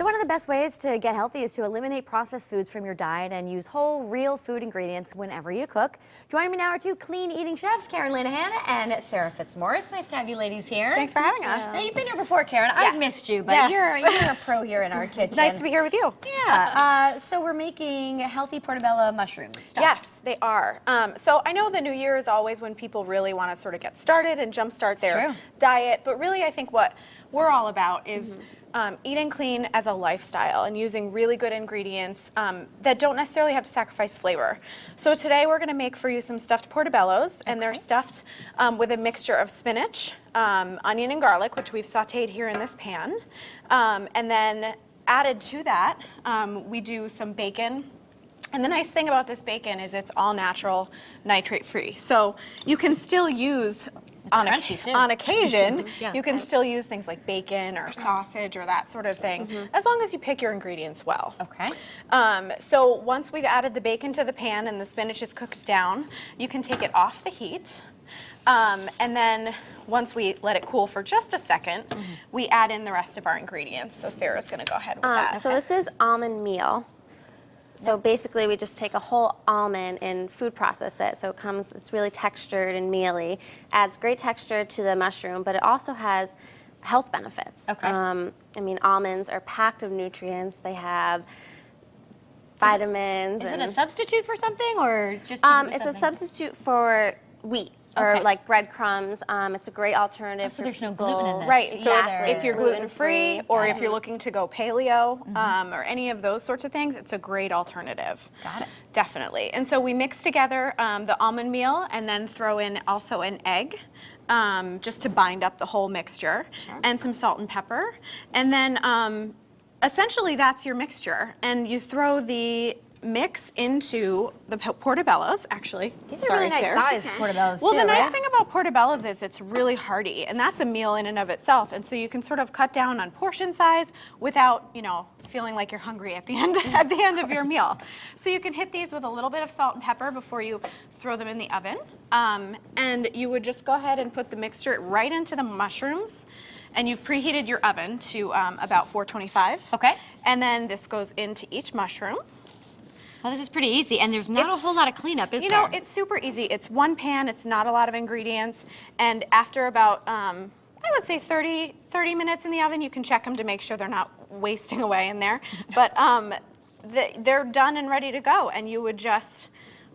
one of the best ways to get healthy is to eliminate processed foods from your diet and use whole, real food ingredients whenever you cook. Joining me now are two clean eating chefs, Karen Lenahan and Sarah Fitzmauric. Nice to have you ladies here. Thanks for having us. Now, you've been here before, Karen. Yes. I've missed you, but you're a pro here in our kitchen. Nice to be here with you. Yeah. So we're making healthy portobello mushrooms. Stuffed. Yes, they are. So I know the new year is always when people really want to sort of get started and jumpstart their diet, but really I think what we're all about is eating clean as a lifestyle and using really good ingredients that don't necessarily have to sacrifice flavor. So today we're going to make for you some stuffed portobellos, and they're stuffed with a mixture of spinach, onion, and garlic, which we've sauteed here in this pan. And then added to that, we do some bacon. And the nice thing about this bacon is it's all natural, nitrate-free. So you can still use on occasion, you can still use things like bacon or sausage or that sort of thing, as long as you pick your ingredients well. Okay. So once we've added the bacon to the pan and the spinach is cooked down, you can take it off the heat. And then once we let it cool for just a second, we add in the rest of our ingredients. So Sarah's going to go ahead with that. So this is almond meal. So basically we just take a whole almond and food process it. So it's really textured and mealy. Adds great texture to the mushroom, but it also has health benefits. Okay. I mean, almonds are packed of nutrients. They have vitamins. Is it a substitute for something, or just it's a substitute for wheat. Or like breadcrumbs. It's a great alternative for there's no people. gluten in this. Right, so if you're gluten-free or if you're looking to go paleo or any of those sorts of things, it's a great alternative. Got it. Definitely. And so we mix together the almond meal and then throw in also an egg just to bind up the whole mixture and some salt and pepper. And then essentially that's your mixture. And you throw the mix into the portobellos, actually. These are really nice sized portobellos well, too, the nice right? thing about portobellos is it's really hearty, and that's a meal in and of itself. And so you can sort of cut down on portion size without, you know, feeling like you're hungry at the end of your meal. So you can hit these with a little bit of salt and pepper before you throw them in the oven. And you would just go ahead and put the mixture right into the mushrooms. And you've preheated your oven to about 425. Okay. And then this goes into each mushroom. Well, this is pretty easy, and there's not a whole lot of cleanup, is there? You know, it's super easy. It's one pan, it's not a lot of ingredients, and after about, I would say 30 minutes in the oven, you can check them to make sure they're not wasting away in there. But they're done and ready to go, and you would just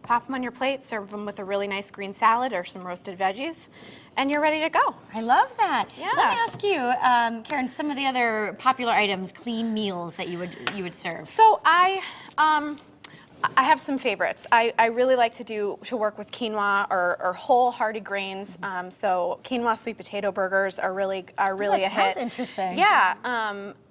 pop them on your plate, serve them with a really nice green salad or some roasted veggies, and you're ready to go. I love that. Yeah. Let me ask you, Karen, some of the other popular items, clean meals that you would serve. So I have some favorites. I really like to work with quinoa or whole hearty grains. So quinoa sweet potato burgers are really a hit. Sounds interesting. Yeah.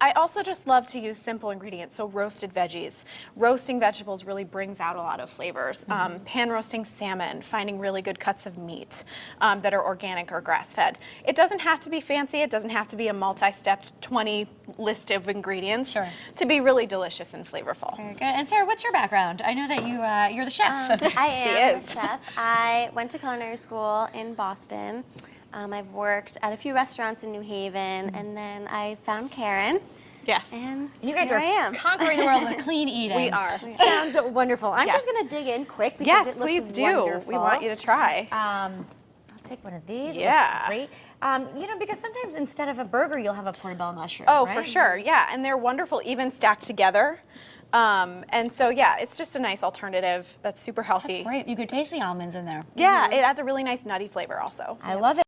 I also just love to use simple ingredients. So roasted veggies. Roasting vegetables really brings out a lot of flavors. Pan roasting salmon, finding really good cuts of meat that are organic or grass-fed. It doesn't have to be fancy. It doesn't have to be a multi-stepped 20 list of ingredients to be really delicious and flavorful. Very good. And Sarah, what's your background? I know that you're the chef. I am a chef. I went to culinary school in Boston. I've worked at a few restaurants in New Haven, and then I found Karen. Yes. And you guys here are conquering the world with clean eating. We are. Sounds wonderful. I'm just going to dig in quick because it looks please do. wonderful. We want you to try. I'll take one of these. Yeah. It looks great. You know, because sometimes instead of a burger, you'll have a portobello mushroom. Oh, right? for sure. Yeah, and they're wonderful, even stacked together. And so, yeah, it's just a nice alternative that's super healthy. That's great. You could taste the almonds in there. Yeah, it adds a really nice nutty flavor also. I love it.